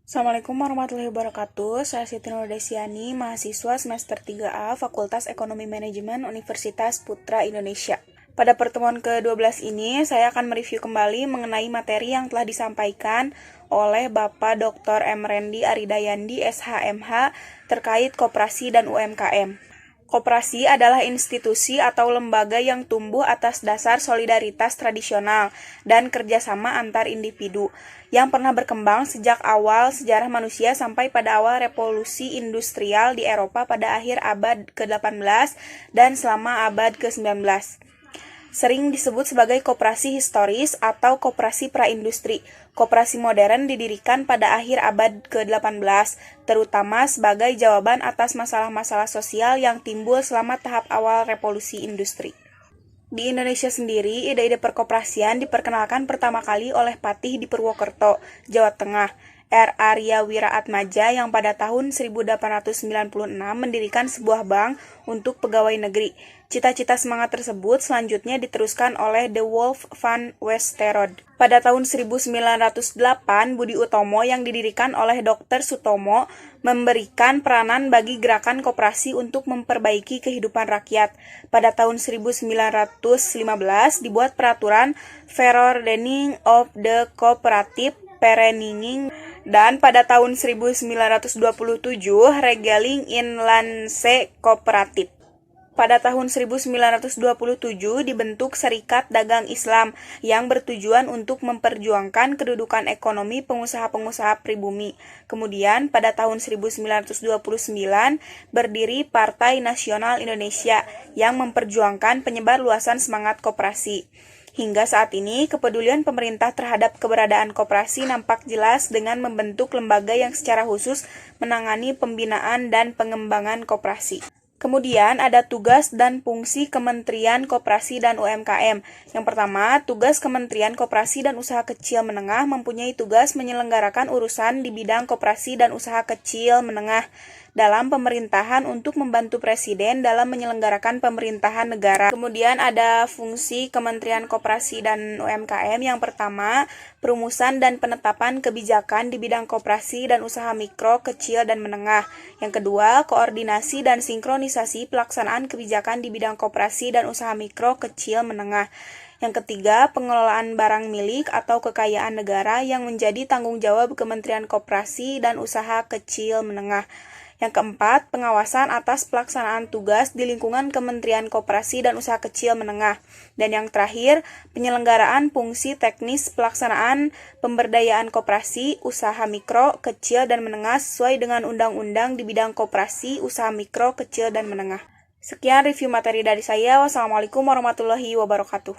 Assalamualaikum warahmatullahi wabarakatuh. Saya Siti Nurdesiani, mahasiswa semester 3A Fakultas Ekonomi Manajemen Universitas Putra Indonesia. Pada pertemuan ke-12 ini, saya akan mereview kembali mengenai materi yang telah disampaikan oleh Bapak Dr. M. Rendi Aridayandi, SHMH, terkait koperasi dan UMKM. Koperasi adalah institusi atau lembaga yang tumbuh atas dasar solidaritas tradisional dan kerjasama antar individu, yang pernah berkembang sejak awal sejarah manusia sampai pada awal revolusi industrial di Eropa pada akhir abad ke-18 dan selama abad ke-19. Sering disebut sebagai koperasi historis atau koperasi praindustri. Koperasi modern didirikan pada akhir abad ke-18, terutama sebagai jawaban atas masalah-masalah sosial yang timbul selama tahap awal revolusi industri. Di Indonesia sendiri, ide-ide perkoperasian diperkenalkan pertama kali oleh Patih di Purwokerto, Jawa Tengah, R. Arya Wiraatmaja yang pada tahun 1896 mendirikan sebuah bank untuk pegawai negeri. Cita-cita semangat tersebut selanjutnya diteruskan oleh De Wolf van Westerode. Pada tahun 1908, Budi Utomo yang didirikan oleh Dr. Sutomo memberikan peranan bagi gerakan koperasi untuk memperbaiki kehidupan rakyat. Pada tahun 1915 dibuat peraturan Verordening of the Cooperative Vereniging dan pada tahun 1927 Regeling Inlandse Cooperative. Pada tahun 1927 dibentuk Serikat Dagang Islam yang bertujuan untuk memperjuangkan kedudukan ekonomi pengusaha-pengusaha pribumi. Kemudian pada tahun 1929 berdiri Partai Nasional Indonesia yang memperjuangkan penyebar luasan semangat koperasi. Hingga saat ini, kepedulian pemerintah terhadap keberadaan koperasi nampak jelas dengan membentuk lembaga yang secara khusus menangani pembinaan dan pengembangan koperasi. Kemudian ada tugas dan fungsi Kementerian Koperasi dan UMKM. Yang pertama, tugas Kementerian Koperasi dan Usaha Kecil Menengah mempunyai tugas menyelenggarakan urusan di bidang koperasi dan usaha kecil menengah dalam pemerintahan untuk membantu Presiden dalam menyelenggarakan pemerintahan negara. Kemudian ada fungsi Kementerian Koperasi dan UMKM. Yang pertama, perumusan dan penetapan kebijakan di bidang koperasi dan usaha mikro, kecil, dan menengah. Yang kedua, koordinasi dan sinkronisasi pelaksanaan kebijakan di bidang koperasi dan usaha mikro, kecil, menengah. Yang ketiga, pengelolaan barang milik atau kekayaan negara yang menjadi tanggung jawab Kementerian Koperasi dan Usaha Kecil Menengah. Yang keempat, pengawasan atas pelaksanaan tugas di lingkungan Kementerian Koperasi dan Usaha Kecil Menengah. Dan yang terakhir, penyelenggaraan fungsi teknis pelaksanaan pemberdayaan koperasi, usaha mikro, kecil, dan menengah sesuai dengan undang-undang di bidang koperasi, usaha mikro, kecil, dan menengah. Sekian review materi dari saya. Wassalamualaikum warahmatullahi wabarakatuh.